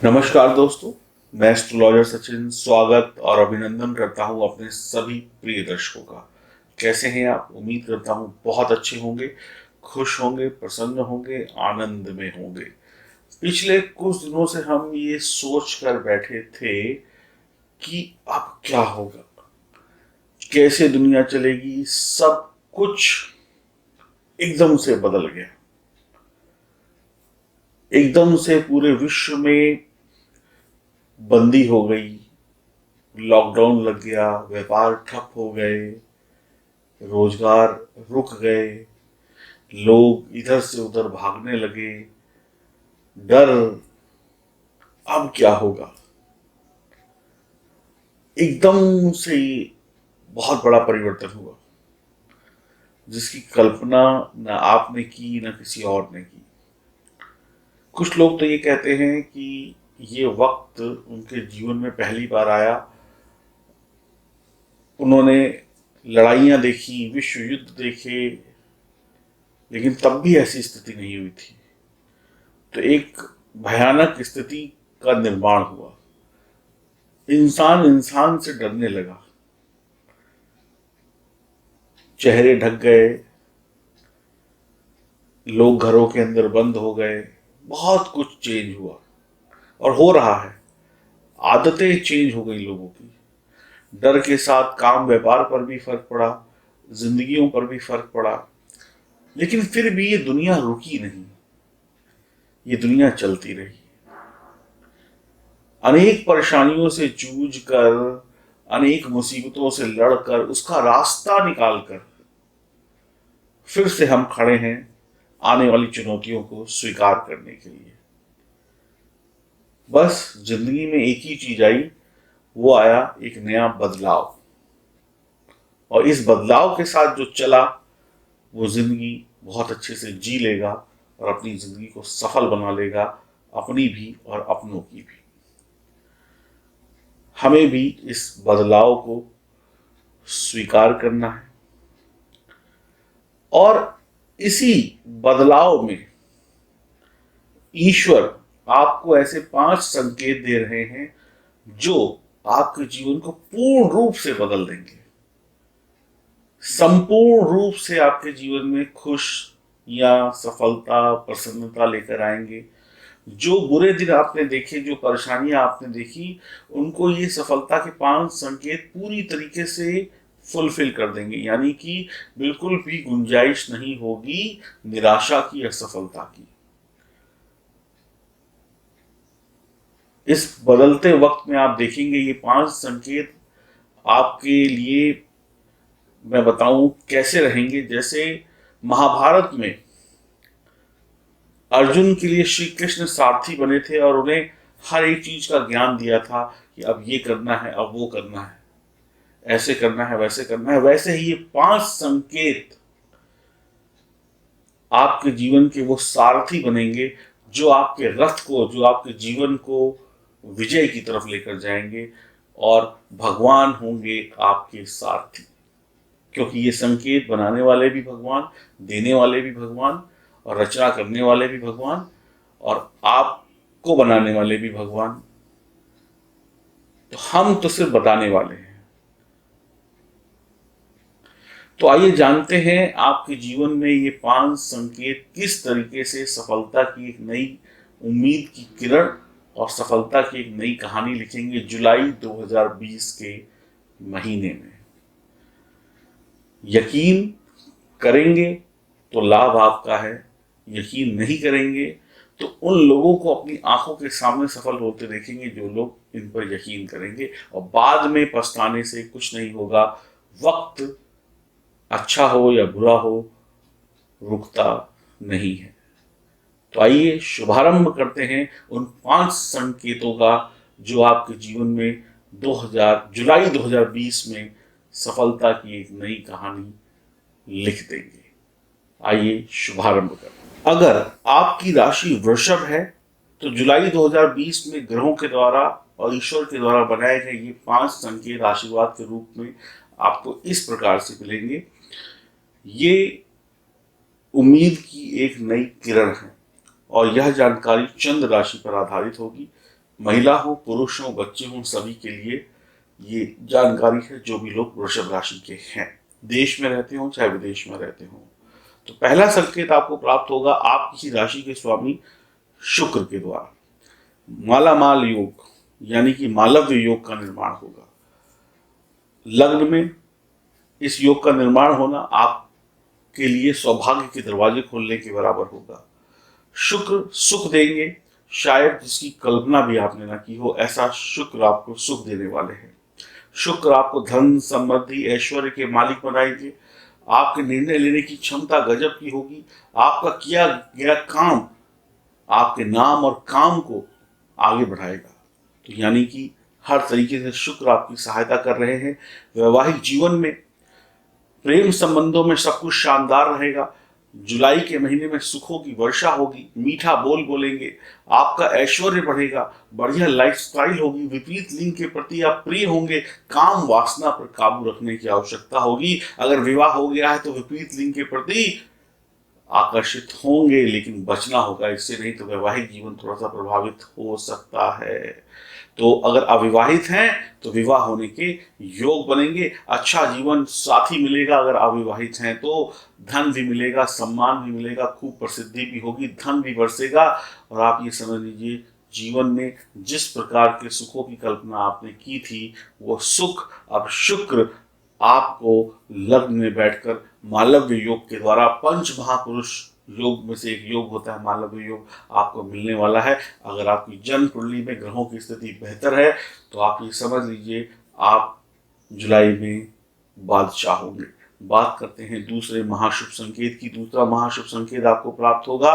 नमस्कार दोस्तों, मैं एस्ट्रोलॉजर सचिन स्वागत और अभिनंदन करता हूं अपने सभी प्रिय दर्शकों का। कैसे हैं आप? उम्मीद करता हूं बहुत अच्छे होंगे, खुश होंगे, प्रसन्न होंगे, आनंद में होंगे। पिछले कुछ दिनों से हम ये सोच कर बैठे थे कि अब क्या होगा, कैसे दुनिया चलेगी। सब कुछ एकदम से बदल गया। एकदम से पूरे विश्व में बंदी हो गई, लॉकडाउन लग गया, व्यापार ठप हो गए, रोजगार रुक गए, लोग इधर से उधर भागने लगे। डर, अब क्या होगा। एकदम से बहुत बड़ा परिवर्तन हुआ, जिसकी कल्पना न आपने की न किसी और ने की। कुछ लोग तो ये कहते हैं कि ये वक्त उनके जीवन में पहली बार आया। उन्होंने लड़ाइयां देखी, विश्व युद्ध देखे, लेकिन तब भी ऐसी स्थिति नहीं हुई थी। तो एक भयानक स्थिति का निर्माण हुआ। इंसान इंसान से डरने लगा, चेहरे ढक गए, लोग घरों के अंदर बंद हो गए। बहुत कुछ चेंज हुआ और हो रहा है। आदतें चेंज हो गई लोगों की। डर के साथ काम व्यापार पर भी फर्क पड़ा, जिंदगियों पर भी फर्क पड़ा। लेकिन फिर भी ये दुनिया रुकी नहीं, ये दुनिया चलती रही। अनेक परेशानियों से जूझ कर, अनेक मुसीबतों से लड़कर, उसका रास्ता निकालकर फिर से हम खड़े हैं आने वाली चुनौतियों को स्वीकार करने के लिए। बस जिंदगी में एक ही चीज आई, वो आया एक नया बदलाव। और इस बदलाव के साथ जो चला, वो जिंदगी बहुत अच्छे से जी लेगा और अपनी जिंदगी को सफल बना लेगा, अपनी भी और अपनों की भी। हमें भी इस बदलाव को स्वीकार करना है और इसी बदलाव में ईश्वर आपको ऐसे 5 संकेत दे रहे हैं जो आपके जीवन को पूर्ण रूप से बदल देंगे, संपूर्ण रूप से आपके जीवन में खुश या सफलता, प्रसन्नता लेकर आएंगे। जो बुरे दिन आपने देखे, जो परेशानियां आपने देखी, उनको ये सफलता के 5 संकेत पूरी तरीके से फुलफिल कर देंगे। यानी कि बिल्कुल भी गुंजाइश नहीं होगी निराशा की, असफलता की। इस बदलते वक्त में आप देखेंगे ये 5 संकेत आपके लिए, मैं बताऊं कैसे रहेंगे। जैसे महाभारत में अर्जुन के लिए श्री कृष्ण सारथी बने थे और उन्हें हर एक चीज का ज्ञान दिया था कि अब ये करना है, अब वो करना है, ऐसे करना है, वैसे करना है। वैसे ही ये 5 संकेत आपके जीवन के वो सारथी बनेंगे जो आपके रथ को, जो आपके जीवन को विजय की तरफ लेकर जाएंगे। और भगवान होंगे आपके सारथी, क्योंकि ये संकेत बनाने वाले भी भगवान, देने वाले भी भगवान, और रचना करने वाले भी भगवान, और आपको बनाने वाले भी भगवान। तो हम तो सिर्फ बताने वाले हैं। तो आइए जानते हैं आपके जीवन में ये 5 संकेत किस तरीके से सफलता की एक नई उम्मीद की किरण और सफलता की एक नई कहानी लिखेंगे जुलाई 2020 के महीने में। यकीन करेंगे तो लाभ आपका है, यकीन नहीं करेंगे तो उन लोगों को अपनी आंखों के सामने सफल होते देखेंगे जो लोग इन पर यकीन करेंगे, और बाद में पछताने से कुछ नहीं होगा। वक्त अच्छा हो या बुरा हो, रुकता नहीं है। तो आइए शुभारंभ करते हैं उन 5 संकेतों का जो आपके जीवन में 2000 जुलाई 2020 में सफलता की एक नई कहानी लिख देंगे। आइए शुभारंभ करें। अगर आपकी राशि वृषभ है तो जुलाई 2020 में ग्रहों के द्वारा और ईश्वर के द्वारा बनाए गए ये 5 संकेत आशीर्वाद के रूप में आपको इस प्रकार से मिलेंगे। ये उम्मीद की एक नई किरण है और यह जानकारी चंद्र राशि पर आधारित होगी। महिला हो, पुरुष हो, बच्चे हों, सभी के लिए ये जानकारी है जो भी लोग वृषभ राशि के हैं, देश में रहते हो चाहे विदेश में रहते हो। तो पहला संकेत आपको प्राप्त होगा आप किसी राशि के स्वामी शुक्र के द्वारा। मालामाल योग यानी कि मालव्य योग का निर्माण होगा। लग्न में इस योग का निर्माण होना आपके लिए सौभाग्य के दरवाजे खोलने के बराबर होगा। शुक्र सुख देंगे, शायद जिसकी कल्पना भी आपने ना की हो, ऐसा शुक्र आपको सुख देने वाले हैं। शुक्र आपको धन, समृद्धि, ऐश्वर्य के मालिक बनाएंगे। आपके निर्णय लेने की क्षमता गजब की होगी। आपका किया गया काम आपके नाम और काम को आगे बढ़ाएगा। तो यानी कि हर तरीके से शुक्र आपकी सहायता कर रहे हैं। वैवाहिक जीवन में, प्रेम संबंधों में सब कुछ शानदार रहेगा। जुलाई के महीने में सुखों की वर्षा होगी, मीठा बोल बोलेंगे, आपका ऐश्वर्य बढ़ेगा, बढ़िया लाइफस्टाइल होगी, विपरीत लिंग के प्रति आप प्रिय होंगे, काम वासना पर काबू रखने की आवश्यकता होगी। अगर विवाह हो गया है तो विपरीत लिंग के प्रति आकर्षित होंगे, लेकिन बचना होगा इससे, नहीं तो वैवाहिक जीवन थोड़ा सा प्रभावित हो सकता है। तो अगर अविवाहित हैं तो विवाह होने के योग बनेंगे, अच्छा जीवन साथी मिलेगा। अगर अविवाहित हैं तो धन भी मिलेगा, सम्मान भी मिलेगा, खूब प्रसिद्धि भी होगी, धन भी बरसेगा। और आप ये समझ लीजिए जीवन में जिस प्रकार के सुखों की कल्पना आपने की थी वो सुख अब शुक्र आपको लग्न में बैठकर मालव्य योग के द्वारा, पंच महापुरुष योग में से एक योग होता है मालव्य योग, आपको मिलने वाला है। अगर आपकी जन्म कुंडली में ग्रहों की स्थिति बेहतर है तो आप ये समझ लीजिए आप जुलाई में बादशाह होंगे। बात करते हैं दूसरे महाशुभ संकेत की। दूसरा महाशुभ संकेत आपको प्राप्त होगा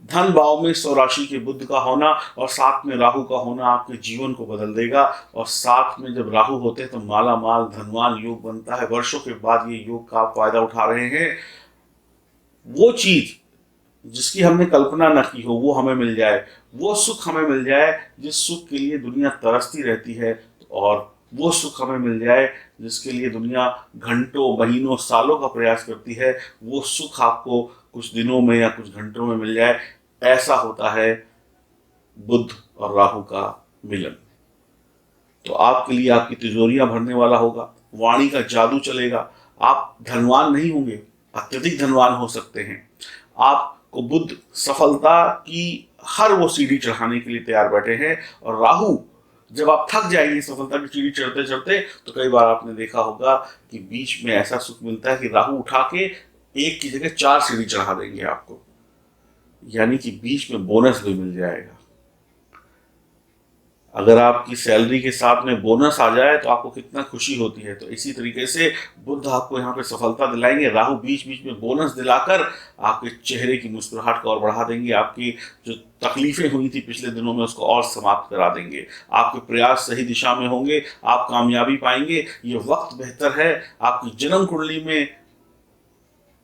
धन भाव में स्वराशि के बुध का होना और साथ में राहु का होना आपके जीवन को बदल देगा। और साथ में जब राहु होते हैं तो माला माल धनवान योग बनता है। वर्षों के बाद ये योग का आप फायदा उठा रहे हैं। वो चीज जिसकी हमने कल्पना न की हो वो हमें मिल जाए, वो सुख हमें मिल जाए जिस सुख के लिए दुनिया तरसती रहती है, और वो सुख हमें मिल जाए जिसके लिए दुनिया घंटों, महीनों, सालों का प्रयास करती है, वो सुख आपको कुछ दिनों में या कुछ घंटों में मिल जाए। ऐसा होता है बुध और राहु का मिलन। तो आपके लिए आपकी तिजोरियां भरने वाला होगा, वाणी का जादू चलेगा। आप धनवान नहीं होंगे, अत्यधिक धनवान हो सकते हैं। आपको बुध सफलता की हर वो सीढ़ी चढ़ाने के लिए तैयार बैठे हैं। और राहु जब आप थक जाएंगे सफलता की सीढ़ी चढ़ते चढ़ते, तो कई बार आपने देखा होगा कि बीच में ऐसा सुख मिलता है कि राहु उठा के एक की जगह 4 सीढ़ी चढ़ा देंगे आपको, यानी कि बीच में बोनस भी मिल जाएगा। अगर आपकी सैलरी के साथ में बोनस आ जाए तो आपको कितना खुशी होती है। तो इसी तरीके से बुध आपको यहाँ पे सफलता दिलाएंगे, राहु बीच बीच में बोनस दिलाकर आपके चेहरे की मुस्कुराहट को और बढ़ा देंगे। आपकी जो तकलीफें हुई थी पिछले दिनों में उसको और समाप्त करा देंगे। आपके प्रयास सही दिशा में होंगे, आप कामयाबी पाएंगे। ये वक्त बेहतर है। आपकी जन्म कुंडली में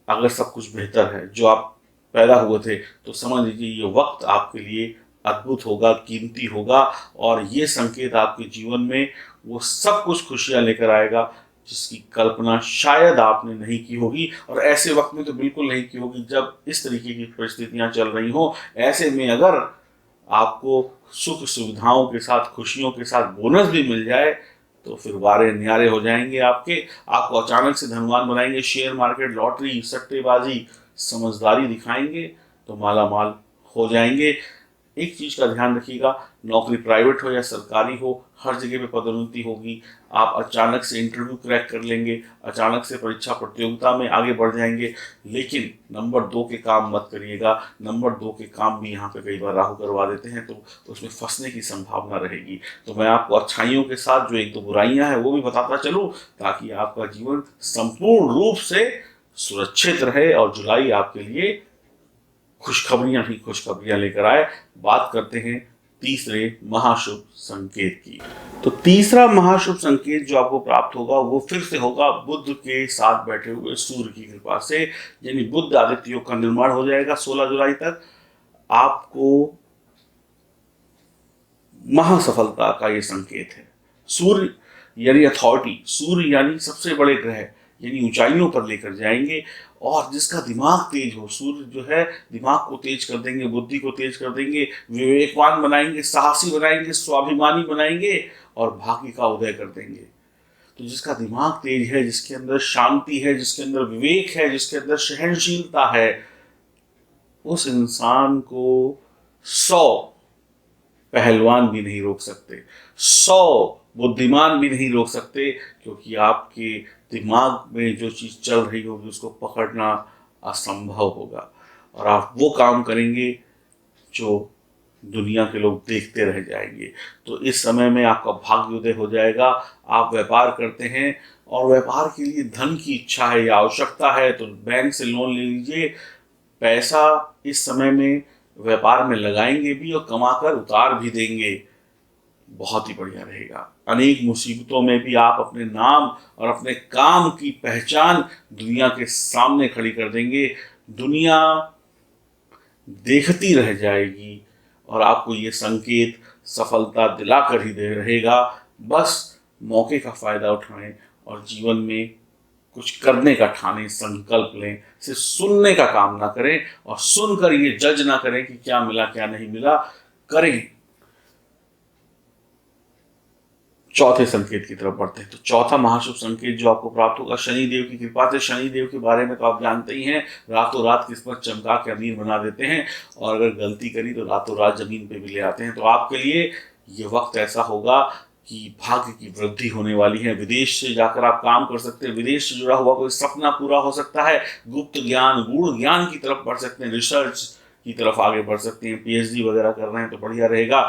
अगर सब कुछ बेहतर है, जो आप पैदा हुए थे, तो समझ लीजिए ये वक्त आपके लिए अद्भुत होगा, कीमती होगा। और ये संकेत आपके जीवन में वो सब कुछ खुशियां लेकर आएगा जिसकी कल्पना शायद आपने नहीं की होगी। और ऐसे वक्त में तो बिल्कुल नहीं की होगी जब इस तरीके की परिस्थितियां चल रही हो। ऐसे में अगर आपको सुख सुविधाओं के साथ, खुशियों के साथ बोनस भी मिल जाए तो फिर वारे न्यारे हो जाएंगे आपके। आपको अचानक से धनवान बनाएंगे। शेयर मार्केट, लॉटरी, सट्टेबाजी, समझदारी दिखाएंगे तो माला माल हो जाएंगे। एक चीज का ध्यान रखिएगा, नौकरी प्राइवेट हो या सरकारी हो, हर जगह पे पदोन्नति होगी। आप अचानक से इंटरव्यू क्रैक कर लेंगे, अचानक से परीक्षा प्रतियोगिता में आगे बढ़ जाएंगे। लेकिन नंबर 2 के काम मत करिएगा। नंबर 2 के काम भी यहाँ पे कई बार राहु करवा देते हैं, तो उसमें फंसने की संभावना रहेगी। तो मैं आपको अच्छाइयों के साथ जो एक दो बुराइयां हैं वो भी बताता चलूं, ताकि आपका जीवन संपूर्ण रूप से सुरक्षित रहे और जुलाई आपके लिए खुशखबरियां ही खुशखबरियां लेकर आए। बात करते हैं तीसरे महाशुभ संकेत की। तो तीसरा महाशुभ संकेत जो आपको प्राप्त होगा वो फिर से होगा बुध के साथ बैठे हुए सूर्य की कृपा से। यानी बुध आदित्य योग का निर्माण हो जाएगा 16 जुलाई तक। आपको महासफलता का ये संकेत है। सूर्य यानी अथॉरिटी, सूर्य यानी सबसे बड़े ग्रह, यानी ऊंचाइयों पर लेकर जाएंगे। और जिसका दिमाग तेज हो, सूर्य जो है दिमाग को तेज कर देंगे, बुद्धि को तेज कर देंगे, विवेकवान बनाएंगे, साहसी बनाएंगे, स्वाभिमानी बनाएंगे और भाग्य का उदय कर देंगे। तो जिसका दिमाग तेज है, जिसके अंदर शांति है, जिसके अंदर विवेक है, जिसके अंदर सहनशीलता है, उस इंसान को 100 पहलवान भी नहीं रोक सकते, 100 बुद्धिमान भी नहीं रोक सकते, क्योंकि आपके दिमाग में जो चीज चल रही होगी उसको पकड़ना असंभव होगा और आप वो काम करेंगे जो दुनिया के लोग देखते रह जाएंगे। तो इस समय में आपका भाग्योदय हो जाएगा। आप व्यापार करते हैं और व्यापार के लिए धन की इच्छा है या आवश्यकता है तो बैंक से लोन ले लीजिए। पैसा इस समय में व्यापार में लगाएंगे भी और कमाकर उतार भी देंगे, बहुत ही बढ़िया रहेगा। अनेक मुसीबतों में भी आप अपने नाम और अपने काम की पहचान दुनिया के सामने खड़ी कर देंगे। दुनिया देखती रह जाएगी और आपको ये संकेत सफलता दिलाकर ही दे रहेगा। बस मौके का फायदा उठाएं और जीवन में कुछ करने का ठाने, संकल्प लें। सिर्फ सुनने का काम ना करें और सुनकर ये जज ना करें कि क्या मिला क्या नहीं मिला, करें। चौथे संकेत की तरफ बढ़ते हैं। तो चौथा महाशुभ संकेत जो आपको प्राप्त होगा शनिदेव की कृपा से। शनिदेव के बारे में तो आप जानते ही हैं, रातों रात किस्मत चमका के अमीर बना देते हैं और अगर गलती करी तो रातों रात जमीन पे भी ले आते हैं। तो आपके लिए ये वक्त ऐसा होगा कि भाग्य की वृद्धि होने वाली है। विदेश से जाकर आप काम कर सकते हैं, विदेश से जुड़ा हुआ कोई सपना पूरा हो सकता है, गुप्त ज्ञान, गूढ़ ज्ञान की तरफ बढ़ सकते हैं, रिसर्च की तरफ आगे बढ़ सकते हैं, पीएचडी वगैरह कर रहे हैं तो बढ़िया रहेगा।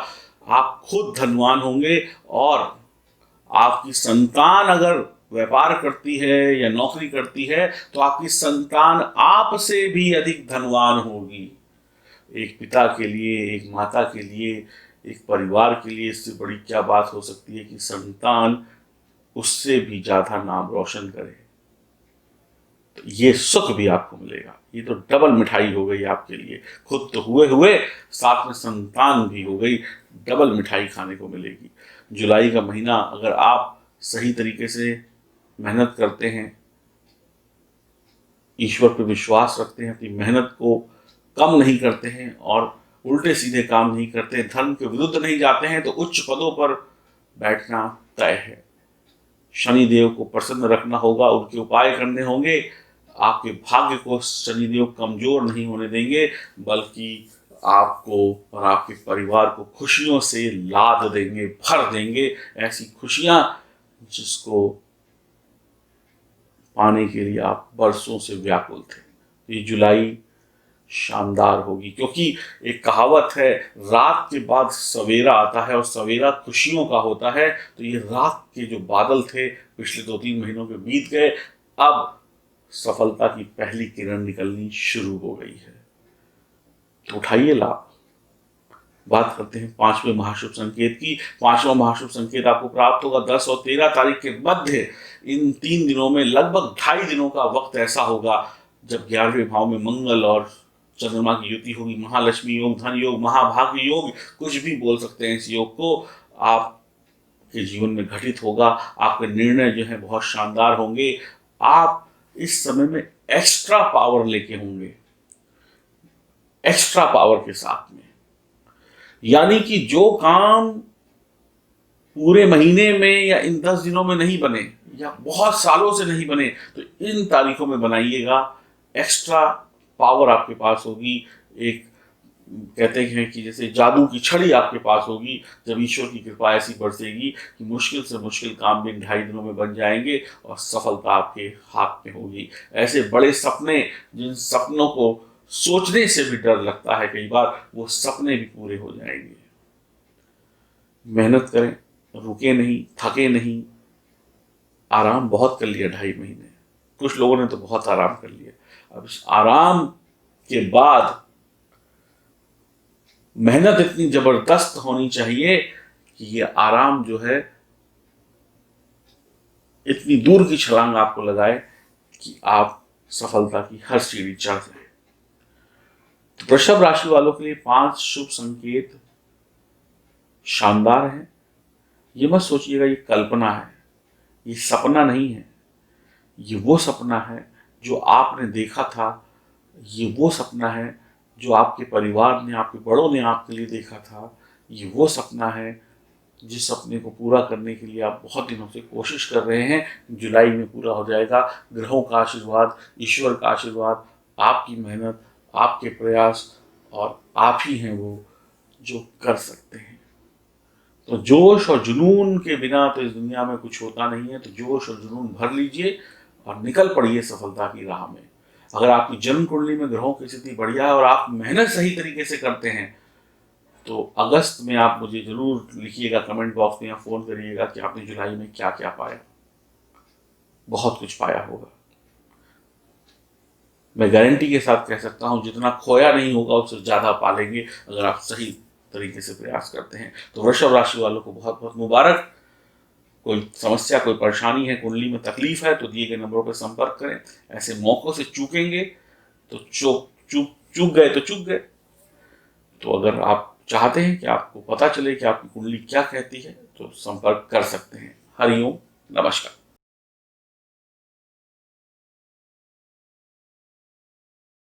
आप खुद धनवान होंगे और आपकी संतान अगर व्यापार करती है या नौकरी करती है तो आपकी संतान आपसे भी अधिक धनवान होगी। एक पिता के लिए, एक माता के लिए, एक परिवार के लिए इससे बड़ी क्या बात हो सकती है कि संतान उससे भी ज्यादा नाम रोशन करे। तो ये सुख भी आपको मिलेगा। ये तो डबल मिठाई हो गई आपके लिए। खुद तो हुए हुए, साथ में संतान भी हो गई, डबल मिठाई खाने को मिलेगी। जुलाई का महीना अगर आप सही तरीके से मेहनत करते हैं, ईश्वर पर विश्वास रखते हैं, अपनी मेहनत को कम नहीं करते हैं और उल्टे सीधे काम नहीं करते, धर्म के विरुद्ध नहीं जाते हैं तो उच्च पदों पर बैठना तय है। शनिदेव को प्रसन्न रखना होगा, उनके उपाय करने होंगे। आपके भाग्य को शनिदेव कमजोर नहीं होने देंगे, बल्कि आपको और आपके परिवार को खुशियों से लाद देंगे, भर देंगे। ऐसी खुशियां जिसको पाने के लिए आप बरसों से व्याकुल थे। ये जुलाई शानदार होगी, क्योंकि एक कहावत है, रात के बाद सवेरा आता है और सवेरा खुशियों का होता है। तो ये रात के जो बादल थे पिछले 2-3 महीनों के बीत गए, अब सफलता की पहली किरण निकलनी शुरू हो गई है। तो उठाइए लाभ। बात करते हैं 5वें महाशुभ संकेत की। 5वां महाशुभ संकेत आपको प्राप्त होगा 10 और 13 तारीख के मध्य। इन 3 दिनों में लगभग 2.5 दिनों का वक्त ऐसा होगा जब 11वें भाव में मंगल और चंद्रमा की युति होगी। महालक्ष्मी योग, धन योग, महाभाग्य योग, कुछ भी बोल सकते हैं इस योग को। आपके जीवन में घटित होगा। आपके निर्णय जो है बहुत शानदार होंगे। आप इस समय में एक्स्ट्रा पावर लेके होंगे, एक्स्ट्रा पावर के साथ में। यानी कि जो काम पूरे महीने में या इन 10 दिनों में नहीं बने या बहुत सालों से नहीं बने तो इन तारीखों में बनाइएगा। एक्स्ट्रा पावर आपके पास होगी। एक कहते हैं कि जैसे जादू की छड़ी आपके पास होगी, जब ईश्वर की कृपा ऐसी बरसेगी कि मुश्किल से मुश्किल काम भी 2.5 दिनों में बन जाएंगे और सफलता आपके हाथ में होगी। ऐसे बड़े सपने, जिन सपनों को सोचने से भी डर लगता है कई बार, वो सपने भी पूरे हो जाएंगे। मेहनत करें, रुके नहीं, थके नहीं। आराम बहुत कर लिया 2.5 महीने, कुछ लोगों ने तो बहुत आराम कर लिया। अब इस आराम के बाद मेहनत इतनी जबरदस्त होनी चाहिए कि ये आराम जो है इतनी दूर की छलांग आपको लगाए कि आप सफलता की हर सीढ़ी चढ़ जाए। तो वृषभ राशि वालों के लिए 5 शुभ संकेत शानदार हैं। ये मत सोचिएगा ये कल्पना है, ये सपना नहीं है, ये वो सपना है जो आपने देखा था, ये वो सपना है जो आपके परिवार ने, आपके बड़ों ने आपके लिए देखा था, ये वो सपना है जिस सपने को पूरा करने के लिए आप बहुत दिनों से कोशिश कर रहे हैं। जुलाई में पूरा हो जाएगा। ग्रहों का आशीर्वाद, ईश्वर का आशीर्वाद, आपकी मेहनत, आपके प्रयास, और आप ही हैं वो जो कर सकते हैं। तो जोश और जुनून के बिना तो इस दुनिया में कुछ होता नहीं है। तो जोश और जुनून भर लीजिए और निकल पड़िए सफलता की राह में। अगर आपकी जन्म कुंडली में ग्रहों की स्थिति बढ़िया है और आप मेहनत सही तरीके से करते हैं, तो अगस्त में आप मुझे जरूर लिखिएगा कमेंट बॉक्स में या फोन करिएगा कि आपने जुलाई में क्या क्या पाया। बहुत कुछ पाया होगा। मैं गारंटी के साथ कह सकता हूं जितना खोया नहीं होगा उससे ज्यादा पालेंगे अगर आप सही तरीके से प्रयास करते हैं। तो वृषभ राशि वालों को बहुत बहुत मुबारक। कोई समस्या, कोई परेशानी है, कुंडली में तकलीफ है, तो दिए गए नंबरों पर संपर्क करें। ऐसे मौकों से चूकेंगे तो चूक गए तो चूक गए। तो अगर आप चाहते हैं कि आपको पता चले कि आपकी कुंडली क्या कहती है, तो संपर्क कर सकते हैं। हरिओम, नमस्कार।